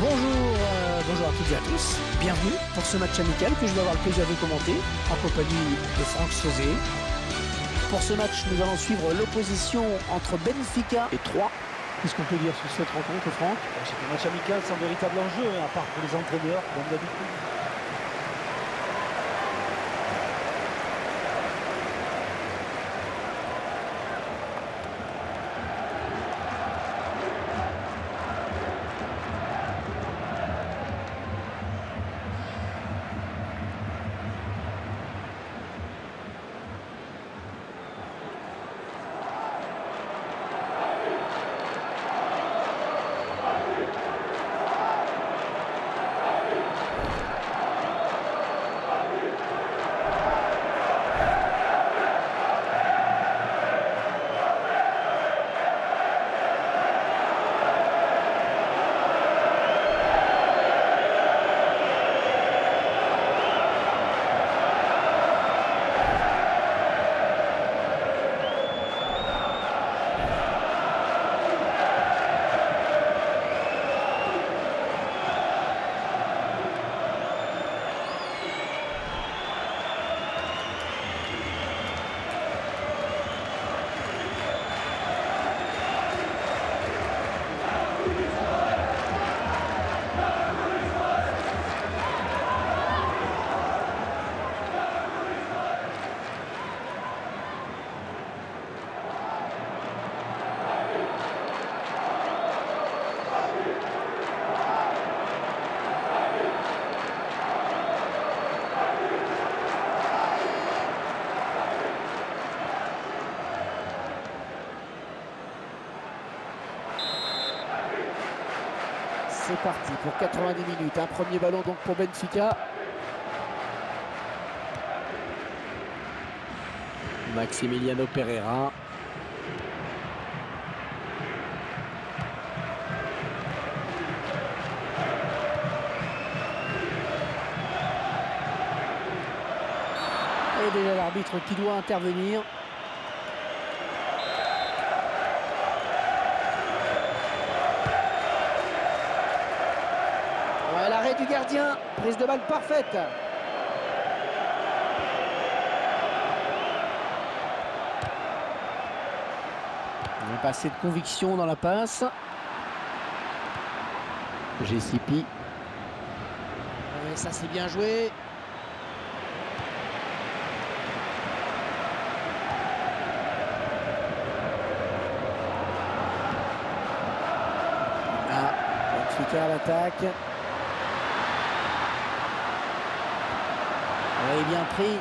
Bonjour à toutes et à tous, bienvenue pour ce match amical que je vais avoir le plaisir de commenter en compagnie de Franck Sauzet. Pour ce match, nous allons suivre l'opposition entre Benfica et Troyes. Qu'est-ce qu'on peut dire sur cette rencontre, Franck? C'est un match amical sans véritable enjeu, à part pour les entraîneurs, comme d'habitude. C'est parti pour 90 minutes, un premier ballon donc pour Benfica. Maximiliano Pereira. Et déjà l'arbitre qui doit intervenir. Ouais, l'arrêt du gardien, prise de balle parfaite. Il a pas assez de conviction dans la passe. GCP. Ouais, ça c'est bien joué. Ah, Benfica à l'attaque. Oui, bien pris.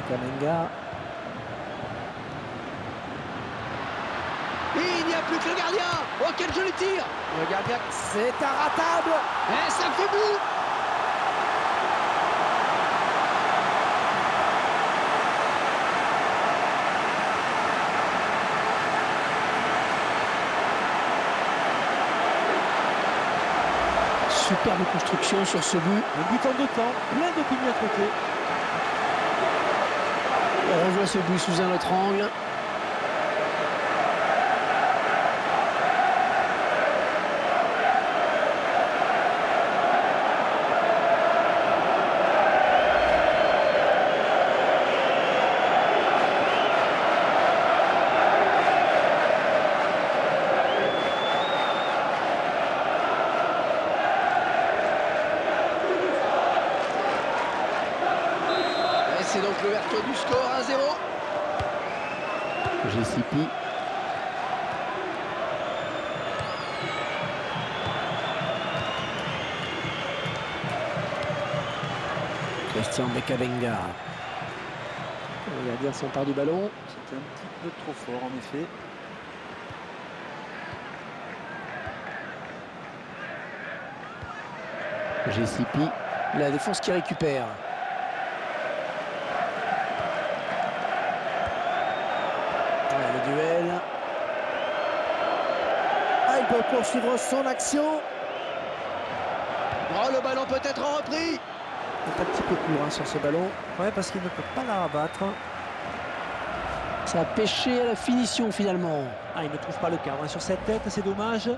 Kamenga. Et il n'y a plus que le gardien. Oh, quel joli tir. Le gardien, c'est inratable. Et ça fait but. Superbe construction sur ce but. Un but en deux temps, plein d'opinions à côté. On revoit ce but sous un autre angle. C'est donc l'ouverture du score 1-0. GCP. Christian Bekavenga. Le gardien s'empare du ballon. C'était un petit peu trop fort en effet. GCP. La défense qui récupère. Le duel. Ah, il peut poursuivre son action. Oh, le ballon peut être repris. Il est un petit peu court sur ce ballon. Ouais, parce qu'il ne peut pas la rabattre. Ça a pêché à la finition finalement. Ah, il ne trouve pas le cadre sur cette tête, c'est dommage.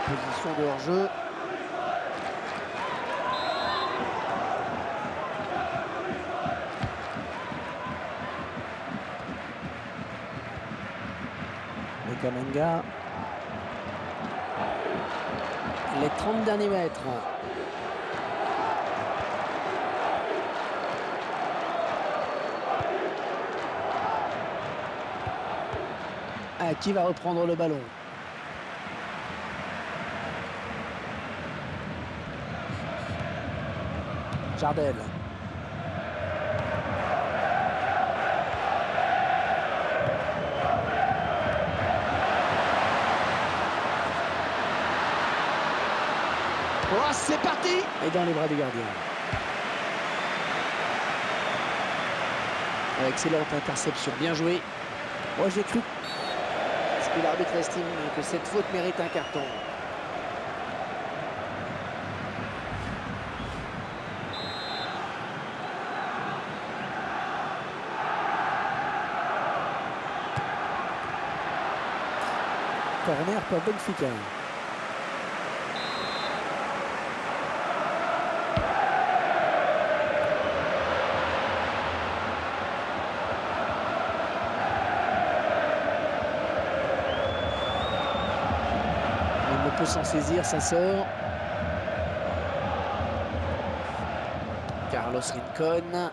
Position de hors-jeu. Kamenga. Les 30 derniers mètres. Ah, qui va reprendre le ballon? Jardel. Oh, c'est parti! Et dans les bras du gardien. Excellente interception, bien joué. Moi j'ai cru. Est-ce que l'arbitre estime que cette faute mérite un carton? Corner pour Benfica. Il ne peut s'en saisir, ça sort. Carlos Rincon.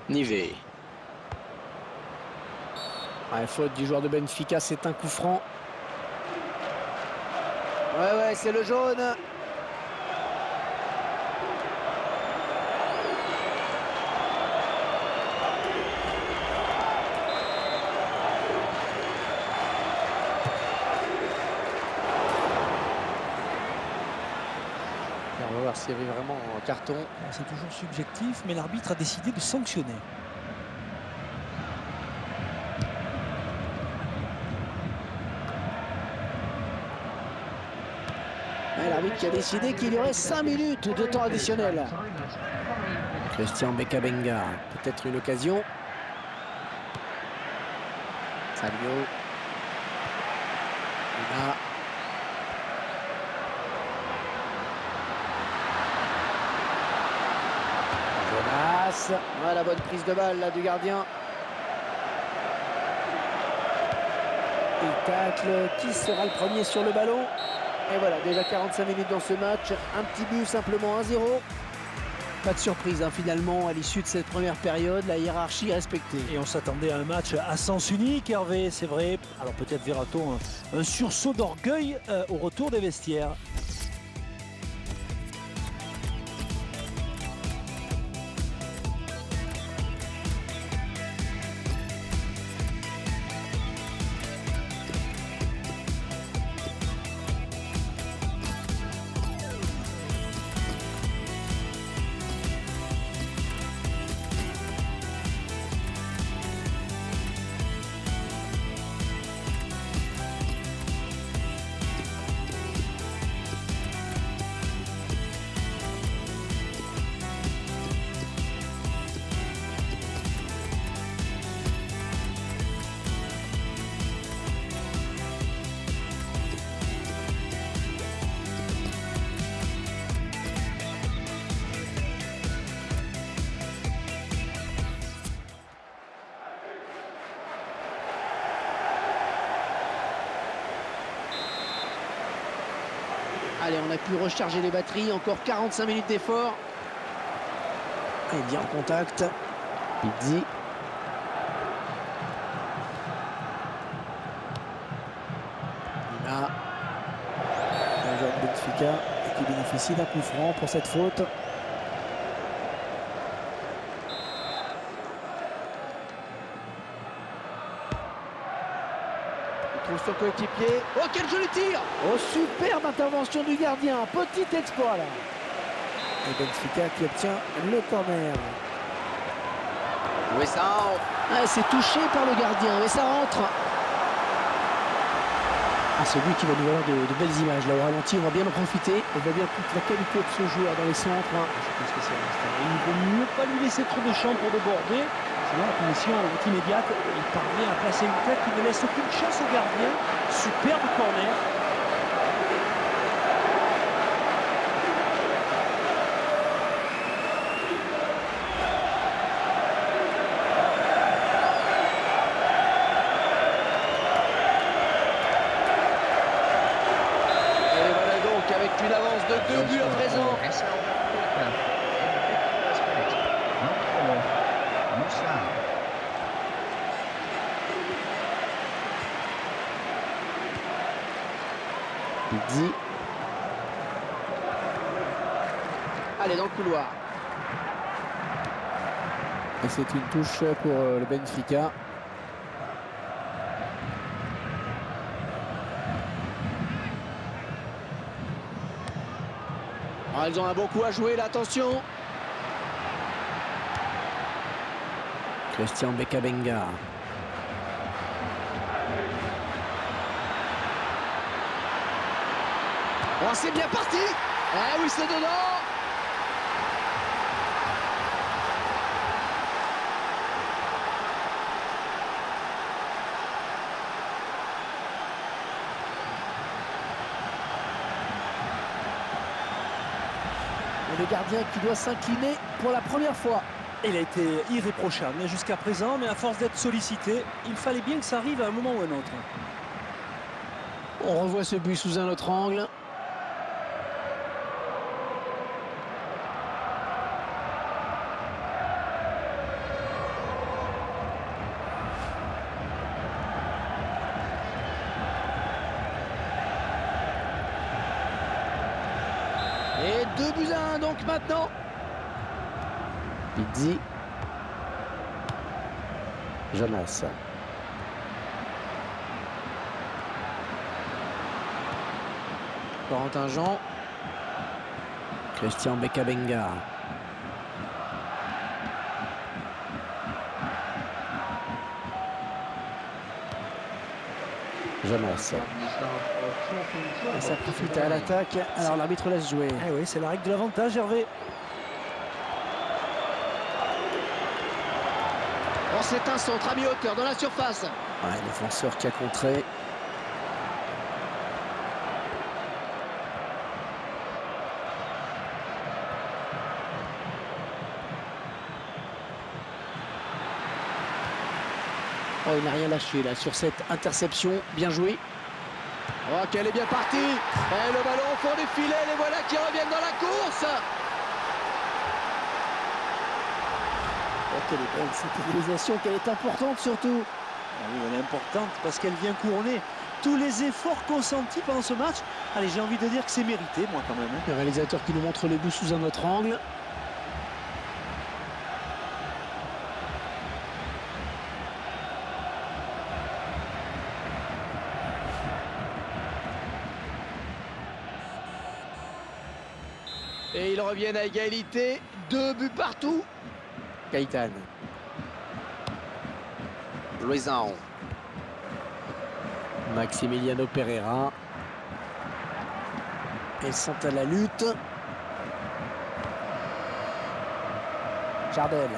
Nivet. Ouais, faute du joueur de Benfica, c'est un coup franc. Ouais, c'est le jaune. On va voir s'il y avait vraiment un carton. C'est toujours subjectif, mais l'arbitre a décidé de sanctionner. L'arbitre qui a décidé qu'il y aurait 5 minutes de temps additionnel. Christian Bekabenga, peut-être une occasion. Salio. Luna. Jonas. Ouais, la bonne prise de balle là du gardien. Il tacle. Qui sera le premier sur le ballon? Et voilà, déjà 45 minutes dans ce match. Un petit but, simplement 1-0. Pas de surprise, hein, finalement, à l'issue de cette première période, la hiérarchie est respectée. Et on s'attendait à un match à sens unique, Hervé, c'est vrai. Alors peut-être verra-t-on un sursaut d'orgueil au retour des vestiaires. Allez, on a pu recharger les batteries. Encore 45 minutes d'effort. Et bien en contact. Pizzi. Luna. Un joueur de Benfica qui bénéficie d'un coup franc pour cette faute. Trouve son coéquipier. Oh, quel joli tir! Oh, superbe intervention du gardien. Petit exploit là. Et Benfica qui obtient le corner. Oui, ça. Ah, c'est touché par le gardien, mais ça rentre. Et c'est lui qui va nous avoir de belles images. Là, au ralenti, on va bien en profiter. On voit bien toute la qualité de ce joueur dans les centres. Je pense que c'est il ne vaut mieux pas lui laisser trop de champ pour déborder. Sinon, la punition est immédiate. Il parvient à placer une tête qui ne laisse aucune chance au gardien. Superbe corner. Avec une avance de 2 buts à présent. Pizzi. Allez, dans le couloir. Et c'est une touche pour le Benfica. Ah, ils ont un bon coup à jouer, là, attention. Christian Bekabenga. Oh, c'est bien parti. Ah oui, c'est dedans. Et le gardien qui doit s'incliner pour la première fois. Il a été irréprochable jusqu'à présent, mais à force d'être sollicité, il fallait bien que ça arrive à un moment ou à un autre. On revoit ce but sous un autre angle. Et 2-1 donc maintenant. Pizzi. Jonas. Corentin Jean. Christian Bekabenga. Jonas. Et ça profite à l'attaque. Alors l'arbitre laisse jouer. Eh oui, c'est la règle de l'avantage, Hervé. Oh, c'est un centre à mi-hauteur dans la surface. Ouais, défenseur qui a contré. Oh, il n'a rien lâché là sur cette interception. Bien joué. Oh, qu'elle est bien partie. Et le ballon au fond des filets. Les voilà qui reviennent dans la course. Oh, quelle est belle cette réalisation. Quelle est importante surtout. Ah oui, elle est importante parce qu'elle vient couronner tous les efforts consentis pendant ce match. Allez, j'ai envie de dire que c'est mérité, moi, quand même. Le réalisateur qui nous montre le but sous un autre angle. Et ils reviennent à égalité. 2 buts partout. Gaëtan. Luizão. Maximiliano Pereira. Ils sont à la lutte. Jardel.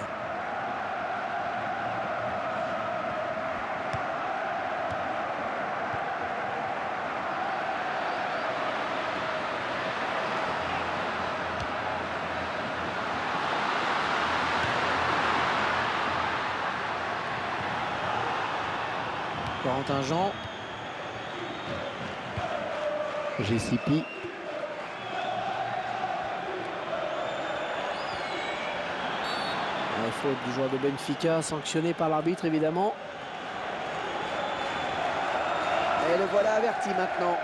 Corentin Jean. GCP. Faute du joueur de Benfica, sanctionné par l'arbitre évidemment. Et le voilà averti maintenant.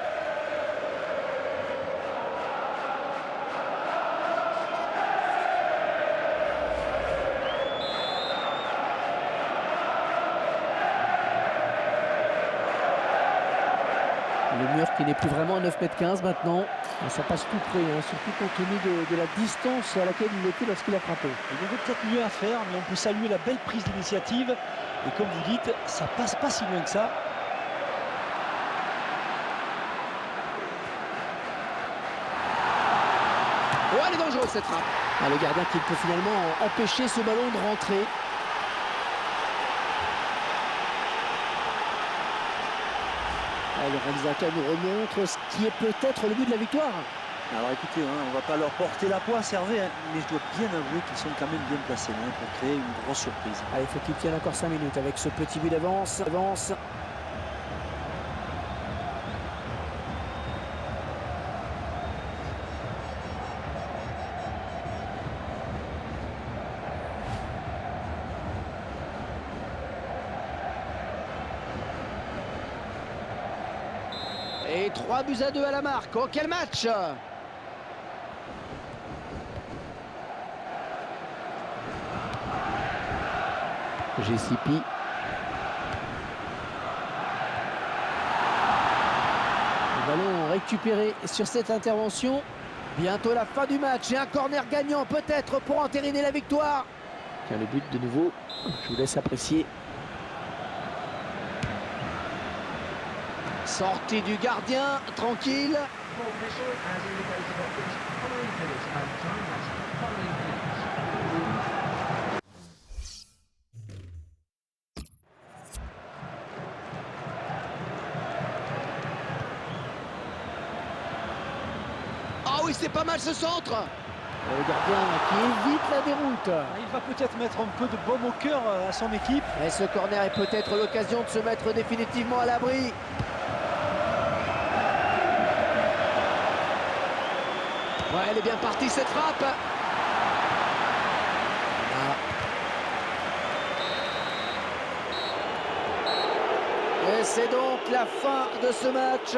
Le mur qui n'est plus vraiment à 9,15 m maintenant. Et ça passe tout près, hein, surtout compte tenu de la distance à laquelle il était lorsqu'il a frappé. Il y avait peut-être mieux à faire, mais on peut saluer la belle prise d'initiative. Et comme vous dites, ça passe pas si loin que ça. elle est dangereuse cette frappe. Ah, le gardien qui peut finalement empêcher ce ballon de rentrer. Ah, le réalisateur nous remontre ce qui est peut-être le but de la victoire. Alors écoutez, on ne va pas leur porter la poisse, Hervé, mais je dois bien avouer qu'ils sont quand même bien placés pour créer une grosse surprise. Allez, il faut qu'ils tiennent encore 5 minutes avec ce petit but d'avance. Et 3-2 à la marque. Oh, quel match! GCP. Le ballon récupéré sur cette intervention. Bientôt la fin du match et un corner gagnant peut-être pour entériner la victoire. Tiens, le but de nouveau, je vous laisse apprécier. Sortie du gardien, tranquille. Ah oui, c'est pas mal ce centre. Le gardien qui évite la déroute. Il va peut-être mettre un peu de baume au cœur à son équipe. Et ce corner est peut-être l'occasion de se mettre définitivement à l'abri. Ouais, elle est bien partie cette frappe. Et c'est donc la fin de ce match.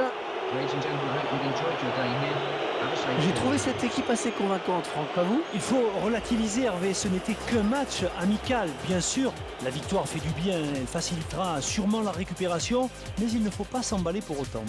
J'ai trouvé cette équipe assez convaincante, Franck, pas vous? Il faut relativiser, Hervé, ce n'était qu'un match amical. Bien sûr, la victoire fait du bien, elle facilitera sûrement la récupération, mais il ne faut pas s'emballer pour autant.